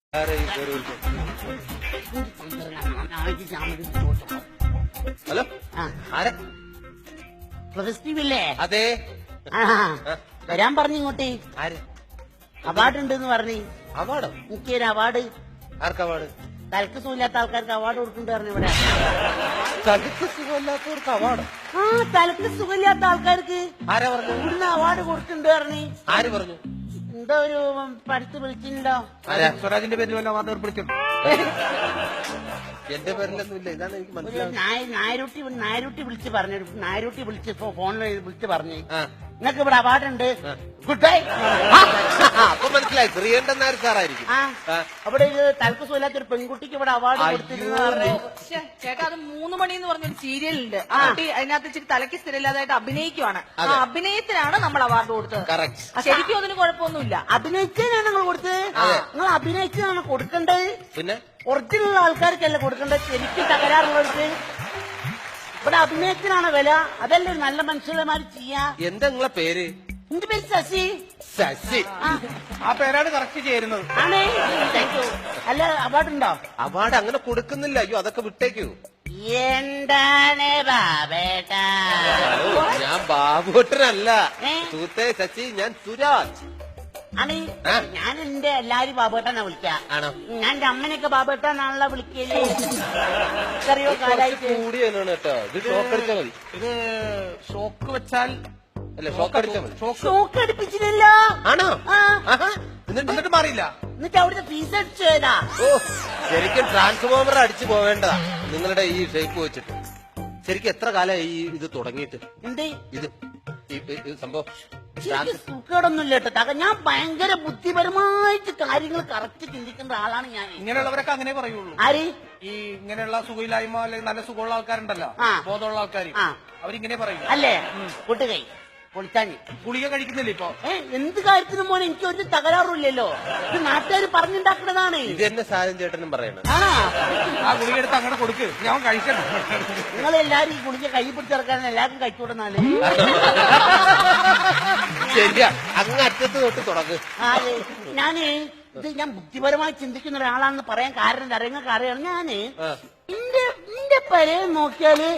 Hello ആരാ? പ്രൊഫസ്റ്റീവല്ലേ? അതെ. വരാൻ പറഞ്ഞു ഇങ്ങോട്ടേ. ആര്? അവാർഡ് ഉണ്ടെന്ന് പറഞ്ഞു. അവാർഡോ? എനിക്കൊരു അവാർഡ്. ആർക്ക് അവാർഡ്? തലക്ക് സുഖമില്ലാത്ത ആൾക്കാർക്ക് അവാർഡ് കൊടുക്കുന്നുണ്ട് പറഞ്ഞു ഇവിടെ. തലക്ക് സുഖമില്ലാത്തവർക്ക് അവാർഡ്? തലക്ക് സുഖമില്ലാത്ത ആൾക്കാർക്ക് ആരാ പറഞ്ഞു? ഇവിടുന്ന് അവാർഡ് കൊടുക്കുന്നുണ്ട് പറഞ്ഞു. ആര് പറഞ്ഞു? എന്തോ ഒരു പഠിത്ത് വിളിച്ചിട്ടുണ്ടോ? സ്വരാജിന്റെ പേരിൽ വല്ല അവാർഡ് ഏർപ്പെടുത്തിയുണ്ടോ? എന്റെ പേരിലൊന്നുമില്ല. ഇതാണ് എനിക്ക് മനസ്സിലാവുന്നത്. നായരുട്ടി വിളിച്ച് പറഞ്ഞു. നായരുട്ടി വിളിച്ച് ഫോണിൽ വിളിച്ച് പറഞ്ഞു നിങ്ങൾക്ക് ഇവിടെ അവാർഡ് ഉണ്ട്. Good bye. അപ്പൊ മനസ്സിലായി, ശ്രീകണ്ഠൻ നായർ സാറായിരിക്കും. അവിടെ ഒരു തലക്ക് സുഖമില്ലാത്ത ഒരു പെൺകുട്ടിക്ക് ഇവിടെ അവാർഡ് കൊടുത്തിരുന്നു. ചേട്ടാ, അത് 3 മണി എന്ന് പറഞ്ഞൊരു സീരിയലുണ്ട്. കുട്ടി അതിനകത്ത് ഇച്ചിരി തലയ്ക്ക് സ്ഥിരമില്ലാതായിട്ട് അഭിനയിക്കുവാണ്. ആ അഭിനയത്തിനാണ് നമ്മൾ അവാർഡ് കൊടുത്തത്. ശരിക്കും അതിന് കുഴപ്പമൊന്നുമില്ല. അഭിനയിച്ചാണ് നിങ്ങൾ കൊടുത്തത്. നിങ്ങൾ അഭിനയിച്ചാണ് കൊടുക്കേണ്ടത്. പിന്നെ ഒറിജിനൽ ആൾക്കാർക്കല്ല കൊടുക്കേണ്ടത്. ശരിക്കും തകരാറുള്ളവർക്ക്. ഇവിടെ അഭിനയത്തിനാണ് വില. അതല്ലേ ഒരു നല്ല മനുഷ്യന്മാര് ചെയ്യാ. എന്താ നിങ്ങളെ പേര്? എന്റെ പേര് ശശി. ശശി. ആ പേരാണ് കറക്റ്റ് ചേരുന്നത്. ആണേ. Thank you. അല്ല, അവാർഡ് ഉണ്ടോ? അവാർഡ് അങ്ങനെ കൊടുക്കുന്നില്ല. അയ്യോ, അതൊക്കെ വിട്ടേക്കൂ. എന്താണ് ബാബേട്ടാ? ഞാൻ ബാബുട്ടനല്ല സുഹൃത്തെ ശശി, ഞാൻ സുരാജ് ആണ്. ഞാൻ എന്റെ എല്ലാരും ബാബേട്ടാന്നാ വിളിക്കാം. ആണോ? ഞാൻ എന്റെ അമ്മനെയൊക്കെ ബാബേട്ടാന്നാണല്ലോ വിളിക്കല്. ചെറിയോ കാലായിട്ട് കൂടി തന്നെയാണ് കേട്ടോ. ഇത് ഷോക്ക് അടിച്ചാൽ മതി. ഇത് ഷോക്ക് വെച്ചാൽ അല്ല, ഷോക്ക് അടിച്ചാൽ മതി. ഷോക്ക് അടിപ്പിച്ചില്ലല്ലോ. ആണോ? എന്നിട്ട് മാറിയില്ല. എന്നിട്ട് അവിടുത്തെ ഫീസ് അടിച്ചതാ. ഓ, ശരിക്കും ട്രാൻസ്ഫോമർ അടിച്ചു പോവേണ്ടതാ നിങ്ങളുടെ ഈ ഷേപ്പ് വെച്ചിട്ട്. ശരിക്കും എത്ര കാലമായി ഈ ഇത് തുടങ്ങിയിട്ട്? എന്ത് ഇത് സംഭവം സുഖമൊന്നുമില്ല കേട്ടോ. ഞാൻ ഭയങ്കര ബുദ്ധിപരമായിട്ട് കാര്യങ്ങൾ കറക്റ്റ് ചിന്തിക്കേണ്ട ആളാണ് ഞാൻ. ഇങ്ങനെയുള്ളവരൊക്കെ അങ്ങനെ പറയുള്ളൂ. ആര്? ഈ ഇങ്ങനെയുള്ള സുഖമില്ലായ്മ അല്ലെങ്കിൽ നല്ല സുഖമുള്ള ആൾക്കാരുണ്ടല്ലോ, ബോധമുള്ള ആൾക്കാർ, അവരിങ്ങനെ പറയും. അല്ലേ? കൂട്ടുകൈ പൊളിച്ചാഞ്ഞ് ഗുളിക കഴിക്കുന്നില്ല ഇപ്പൊ. എന്ത് കാര്യത്തിനും മോനെ എനിക്ക് ഒരു തകരാറില്ലല്ലോ. ഇത് നാട്ടുകാർ പറഞ്ഞുണ്ടാക്കുന്നതാണ്. ഇത് തന്നെ സാരം ചേട്ടനും പറയണത്. ആ ഗുളിക എടുത്ത് അങ്ങനെ കൊടുക്ക്, ഞാൻ കഴിക്കണം. നിങ്ങളെല്ലാരും ഈ ഗുളിക കൈ പിടിച്ചിറക്കാൻ എല്ലാവർക്കും കഴിച്ചുവിടുന്നാല്. ശരിയാ, അങ്ങ് അറ്റത്ത് തൊട്ട് തുടങ്ങ്. ഞാൻ ബുദ്ധിപരമായി ചിന്തിക്കുന്ന ഒരാളാണെന്ന് പറയാൻ കാരണം നിങ്ങൾക്ക് അറിയാം. ഞാന് എന്റെ പര നോക്കിയാല്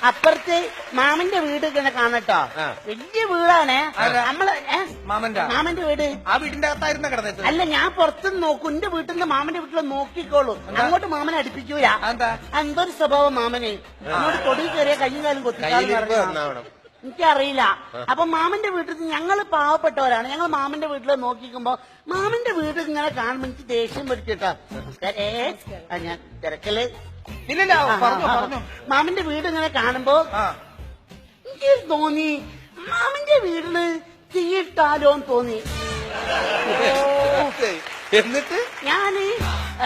അപ്പുറത്തെ മാമന്റെ വീട് ഇങ്ങനെ കാണട്ടോ. വലിയ വീടാണ് നമ്മള്. മാമന്റെ വീട് ആ വീടിന്റെ അകത്തായിരുന്ന കിടന്നത്. അല്ല, ഞാൻ പുറത്തുനിന്ന് നോക്കും. എന്റെ വീട്ടിൽ നിന്ന് മാമന്റെ വീട്ടിൽ നോക്കിക്കോളൂ. അങ്ങോട്ട് മാമനെ അടുപ്പിക്കൂല. എന്തൊരു സ്വഭാവം മാമന്. അങ്ങോട്ട് തൊടി കയറിയ കയ്യും കാലും കൊത്തിക്കാന്ന് എനിക്കറിയില്ല. അപ്പൊ മാമന്റെ വീട്ടിൽ ഞങ്ങൾ പാവപ്പെട്ടവരാണ്. ഞങ്ങൾ മാമന്റെ വീട്ടിൽ നോക്കിക്കുമ്പോ മാമന്റെ വീട് ഇങ്ങനെ കാണുമ്പോ എനിക്ക് ദേഷ്യം പിടിച്ചിട്ടാ. ഞാൻ തിരക്കല്. ഇല്ലല്ല, മാമന്റെ വീട് ഇങ്ങനെ കാണുമ്പോ എനിക്ക് തോന്നി മാമന്റെ വീടിന് തീയിട്ടാലോന്ന് തോന്നി. എന്നിട്ട് ഞാന്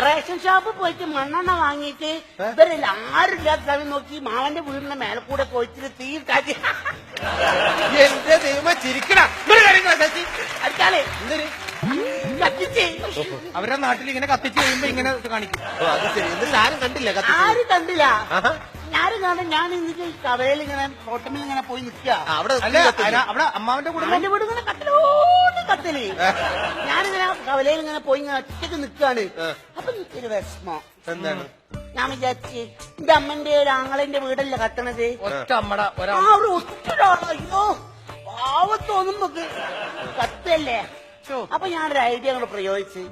റേഷൻ ഷോപ്പിൽ പോയിട്ട് മണ്ണെണ്ണ വാങ്ങിയിട്ട് ഇവരെല്ലാം ആരുമില്ലാത്ത സമയം നോക്കി മാമന്റെ വീടിന്റെ മേലെ കൂടെ പോയിട്ട് തീയിട്ടാക്കി. എന്റെ ദൈവം ചിരിക്കണ അടിച്ചാലേ കത്തിച്ച്. അവരുടെ നാട്ടിൽ ഇങ്ങനെ കത്തിച്ച് കഴിയുമ്പോ ഇങ്ങനെ കാണിക്കും. അത് ശരി. എന്നിട്ട് ആരും കണ്ടില്ല? ആരും കണ്ടില്ല. ഞാനും കാണാൻ ഞാൻ ഇന്നിട്ട് കവലയിൽ ഇങ്ങനെ റോട്ടമിൽ ഇങ്ങനെ പോയി നിൽക്കുക. അവിടെ അമ്മാവന്റെ അമ്മന്റെ വീട് ഇങ്ങനെ കത്തലോട് കത്തല്. ഞാനിങ്ങനെ കവലയിൽ ഇങ്ങനെ പോയി ഇങ്ങനെ ഒറ്റയ്ക്ക് നിൽക്കാണ്. അപ്പൊ എനിക്കൊരു വിഷമം. എന്താണ്? ഞാൻ വിചാരിച്ച് എന്റെ അമ്മന്റെ ഒരു ആങ്ങളെന്റെ വീടല്ലേ കത്തണത്. ഒറ്റ അമ്മട അയ്യോ പാവം തോന്നുമ്പോ കത്തല്ലേ. അപ്പൊ ഞാനൊരു ഐഡിയ അങ്ങോട്ട് പ്രയോഗിച്ച്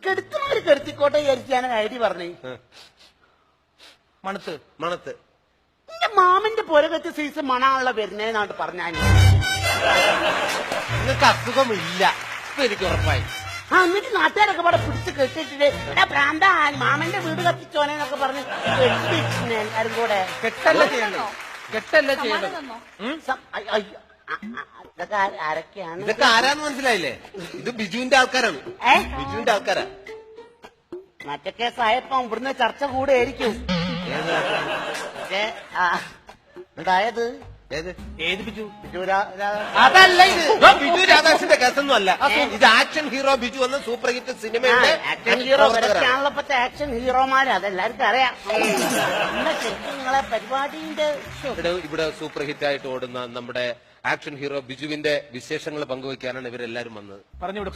കെടുത്തുന്നവര് കെടുത്തിക്കോട്ടെ വിചാരിച്ച് ഞാനൊരു ഐഡിയ പറഞ്ഞു. മണത്ത് എന്റെ മാമന്റെ പുരകത്ത് സീസൺ മണാണല്ലോ വരുന്നേന്നാണ് പറഞ്ഞാൽ. നിങ്ങൾക്ക് അസുഖമില്ല എനിക്ക് ഉറപ്പായി. എന്നിട്ട് നാട്ടുകാരൊക്കെ പാടെ പിടിച്ച് കെട്ടിട്ടിട്ട് പ്രാന്ത മാമന്റെ വീട് കത്തിച്ചോനെന്നൊക്കെ പറഞ്ഞ് എല്ലാരും കൂടെ. കെട്ടല്ല ചെയ്യണ്ടോ? ഇതൊക്കെ ആരൊക്കെയാണ്? ഇതൊക്കെ ആരാന്ന് മനസ്സിലായില്ലേ? ഇത് ബിജുവിന്റെ ആൾക്കാരാണ്. ബിജുവിന്റെ ആൾക്കാരാ. മറ്റേ കേസായപ്പോ ഇവിടുന്ന് ചർച്ച കൂടെ ആയിരിക്കും. അതായത് ഏത് ബിജു? അതല്ല, ഇത് ബിജു രാധാകൃഷ്ണന്റെ കേസൊന്നും അല്ല. ഇത് ആക്ഷൻ ഹീറോ ബിജു എന്ന സൂപ്പർ ഹിറ്റ് സിനിമയുടെ ആക്ഷൻ ഹീറോ. ഇവരൊക്കെയാണല്ലോ ആക്ഷൻ ഹീറോമാര്. അതെല്ലാവർക്കും അറിയാം. ശരിക്കും നിങ്ങളെ പരിപാടിന്റെ ഇവിടെ സൂപ്പർ ഹിറ്റ് ആയിട്ട് ഓടുന്ന നമ്മുടെ ആക്ഷൻ ഹീറോ ബിജുവിന്റെ വിശേഷങ്ങൾ പങ്കുവയ്ക്കാനാണ് ഇവരെല്ലാരും വന്നത്. പറഞ്ഞുവിടെ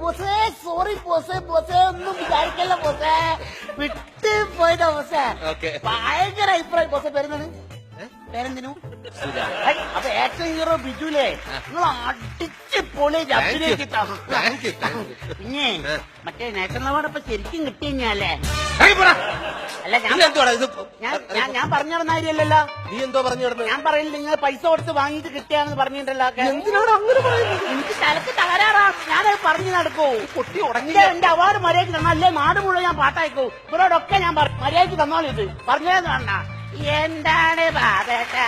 ബോസേ സോറി ബോസേ ബോസേ ഒന്നും വിചാരിക്കല്ല ബോസേ വിട്ട് പോയതാ ബോസേ ഓക്കെ ഭയങ്കര അഭിപ്രായം ബോസേ പേരെന്താണ് പേരെന്തിനു അപ്പൊ ആക്ഷൻ ഹീറോ ബിജുലേ നിങ്ങൾ അടിച്ച് പൊളി അഭിനയിച്ചിട്ടാ പിന്നെ മറ്റേ നാഷണൽ അവാർഡ് ഇപ്പൊ ശരിക്കും കിട്ടിയല്ലേ അല്ല ഞാൻ പറഞ്ഞു നടന്ന കാര്യമല്ലല്ലോ നീ എന്തോ പറഞ്ഞു കിടന്നു ഞാൻ പറയുന്നില്ല നിങ്ങൾ പൈസ കൊടുത്ത് വാങ്ങിയിട്ട് കിട്ടിയാന്ന് പറഞ്ഞിട്ടല്ലോ എന്തിനാണ് അങ്ങനെ പറയുന്നത് എനിക്ക് തലക്ക് തകരാറാ ഞാനത് പറഞ്ഞു നടക്കൂ പൊട്ടി ഉടങ്ങി എന്റെ അവാർഡ് മര്യാദക്ക് തന്നല്ലേ നാട് മുഴുവൻ ഞാൻ പാട്ടായിക്കൂ ഇവരോടൊക്കെ ഞാൻ മര്യാദക്ക് തന്നോളിത് പറഞ്ഞേന്ന് വേണ്ട എന്താണ് ബാധേട്ടാ